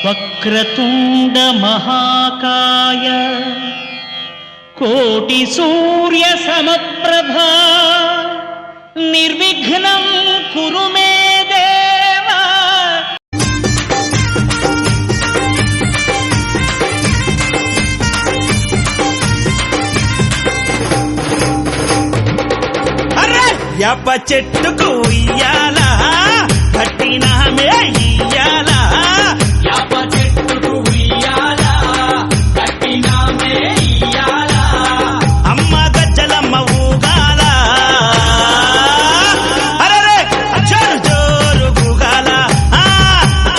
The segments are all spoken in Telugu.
వక్రతుండ మహాకాయ కోటి సూర్య సమప్రభా నిర్విఘ్నం కురు మే దేవా. యాప చెట్టుకు ఉయ్యాల కట్టినామే ఇయ్యాల, యాప చెట్టుకు ఉయ్యాల కట్టినామే ఇయ్యాల, అమ్మ గజ్జలమ్మ ఊగాల, అరే జోరు జోరు గుగాల,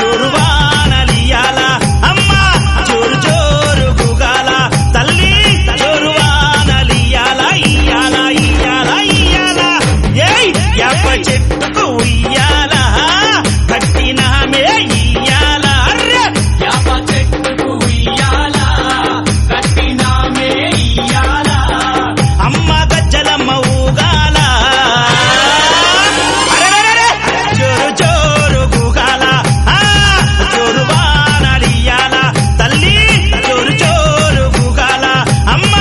జోరు వానలియాల, అమ్మ జోరు జోరు గుగాల, తల్లి జోరు వానలియాల, ఇయ్యాల ఇయ్యాల ఇయ్యాల. ఏయ్ యాప చెట్టుకు ఉయ్యాల కట్టినామే ఇయ్యాల, అర్రే యాప చెట్టుకు ఉయ్యాల కట్టినామే ఇయ్యాల, అమ్మ గజ్జలమ్మ ఊగాల, అరెరెరెరె జోరు జోరు గుగాల, జోరు వానలియాల, తల్లి జోరు జోరు గుగాల, అమ్మ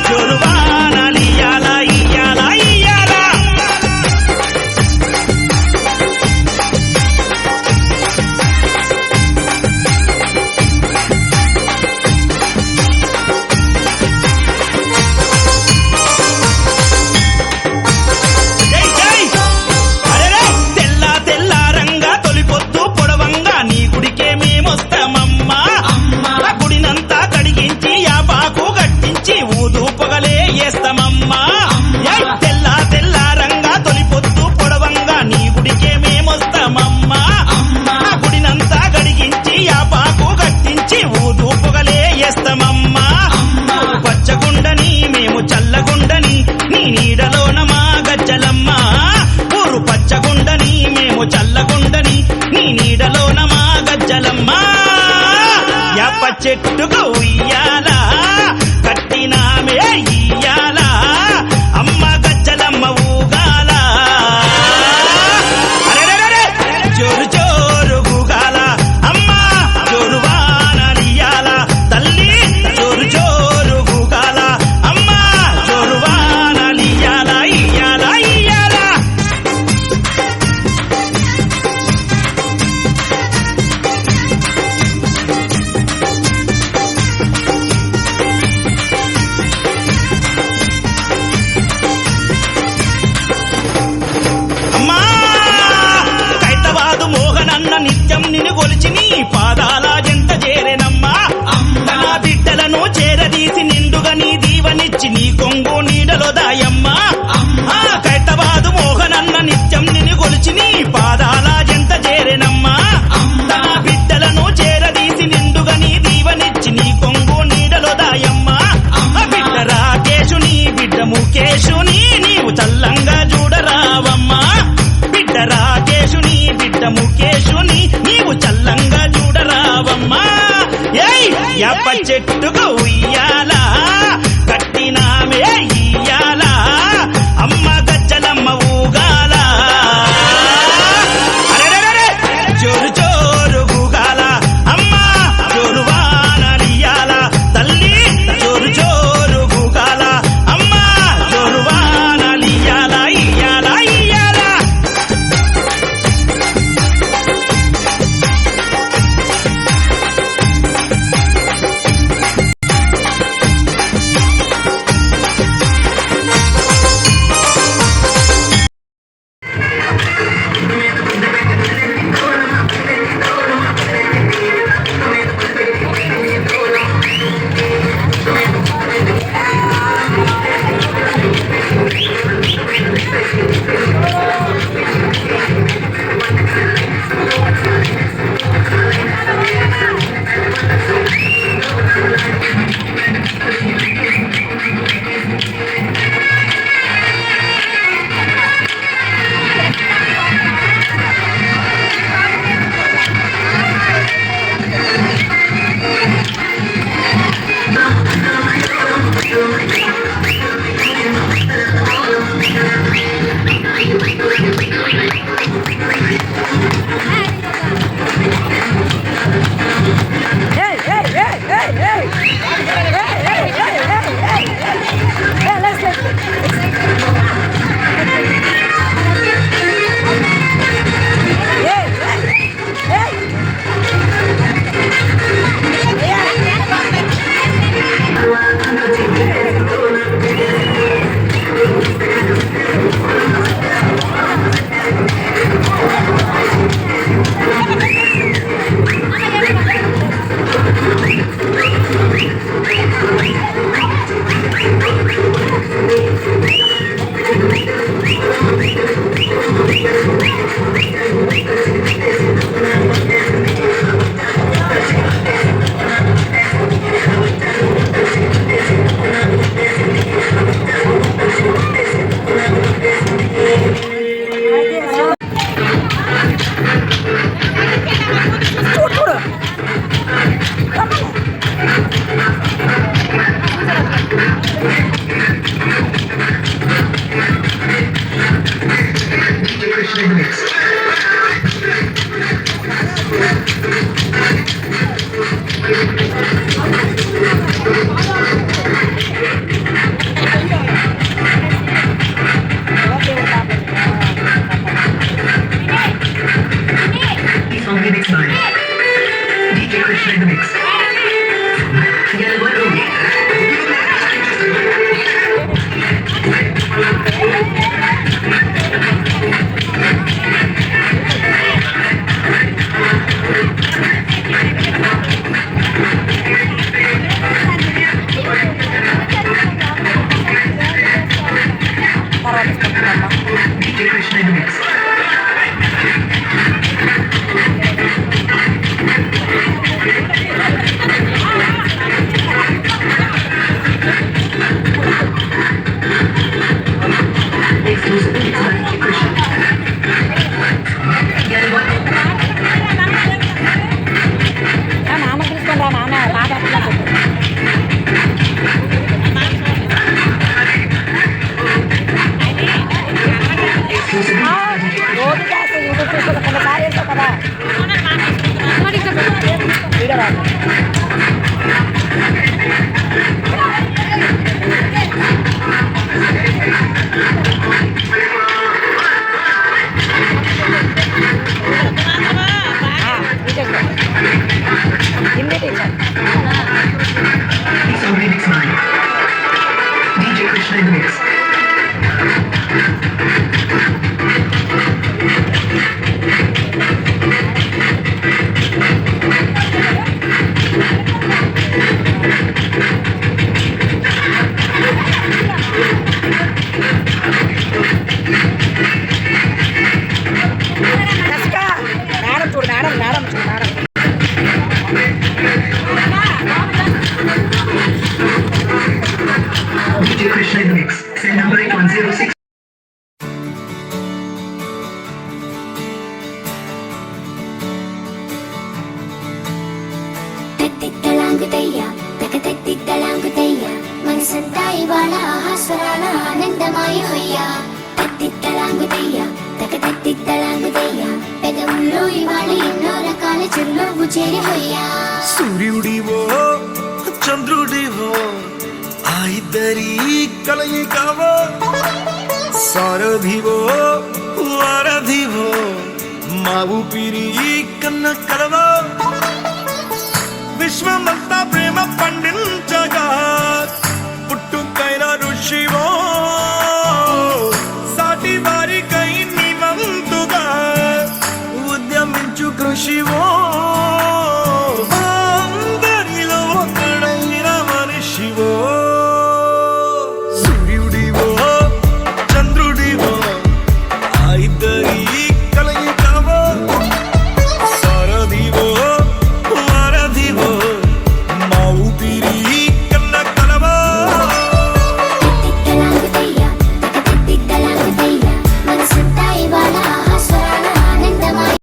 జోరు వానలియాల, ఇయ్యాల ఇయ్యాల. జై జై అరెరే తెల్ల తెల్లారంగా తొలిపొద్దు పొడవంగా నీ గుడికే మేమొస్తామమ్మా, ఆ గుడినంతా కడిగించి యాపాకు గట్టించి ఊదు పొగలే వేస్తామమ్మా. ఏయ్ తెల్ల తెల్లారంగా తొలిపొద్దు పొడవంగా నీ గుడికే మేమొస్తామమ్మా, ఆ గుడినంతా కడిగించి యాపాకు గట్టించి ఊదు పొగలే వేస్తామమ్మా. పచ్చగుండని మేము చల్లగుండని నీ నీడలోన మా గజ్జలమ్మ, ఊరు పచ్చగుండని మేము చల్లగుండని నీ నీడలోన మా గజ్జలమ్మ. యాప చెట్టుకు ఉయ్యాల కట్టినామే ఇయ్యాల, అమ్మ గజ్జలమ్మ ఊగాల, అరెరెరెరె జోరు జోరు గుగాల, అమ్మ జోరు వానలియాల, తల్లి జోరు జోరు గుగాల, అమ్మ జోరు వానలియాల, ఇయ్యాల ఇయ్యాల. అమ్మా కైతవాదు మోహనన్న నిత్యం నిన్ను గొలిచి నీ పాదాల జంట చేరెనమ్మా, తన బిడ్డలను చేరదీసి నిండుగా నీ దీవనిచ్చి నీ కొంగు నీడలో దాయమ్మా. కైతవాదు మోహనన్న నిత్యం నిన్ను గొలిచి నీ పాదాల జంట చేరెనమ్మా, తన బిడ్డలను చేరదీసి నిండుగా నీ దీవనిచ్చి నీ కొంగు నీడలో దాయమ్మా. బిడ్డ రాకేశుని బిడ్డ ముఖేశుని నీవు చల్లంగా చూడరావమ్మా, బిడ్డ రాకేశుని బిడ్డ ముఖేశుని నీవు చల్లంగా చూడరావమ్మా. ఏయ్ యాప చెట్టుకు ఉయ్యాల కట్టినామే ఇయ్యాల, అమ్మ గజ్జలమ్మ ఊగాల, అరెరెరెరె జోరు జోరు గుగాల, అమ్మ జోరు వానలియాల, తల్లి జోరు జోరు గుగాల, అమ్మ జోరు వానలియాల, ఇయ్యాల ఇయ్యాల. DJ Krishna in the mix. Exclusive mix by DJ Krishna. నాన్న తీసుకొని రా నాన్న బాగా Exclusive mix by DJ Krishna. రోజు చేస్తే యూట్యూబ్ చూసుకోవాలి కొన్నిసారి వేస్తావు కదా వీడియో రాదు Hindi teacher It's on remix mine. DJ Krishna in the mix. కసిగా మేడం చూడు మేడం మేడం చూడు madam DJ Krishna in the mix. Send number 8106. తత్తిత్తలాంగుతయ్య తకతత్తిత్తలాంగుతయ్య మనసంతా ఇవాళ ఆహాస్వరాల ఆనందమాయ హొయ్య తత్తిత్తలాంగుతయ్య తకతత్తిత్తలాంగుతయ్య పెదవుల్లో ఇవాళ ఎన్నో రకాల చిరునవ్వు చేరి హొయ్య సూర్యుడివో చంద్రుడివో ఆ ఇద్దరి కలయికవో సారథివో వారధివో మా ఊపిరి కన్న కలవో విశ్వమంతా ప్రేమ పండి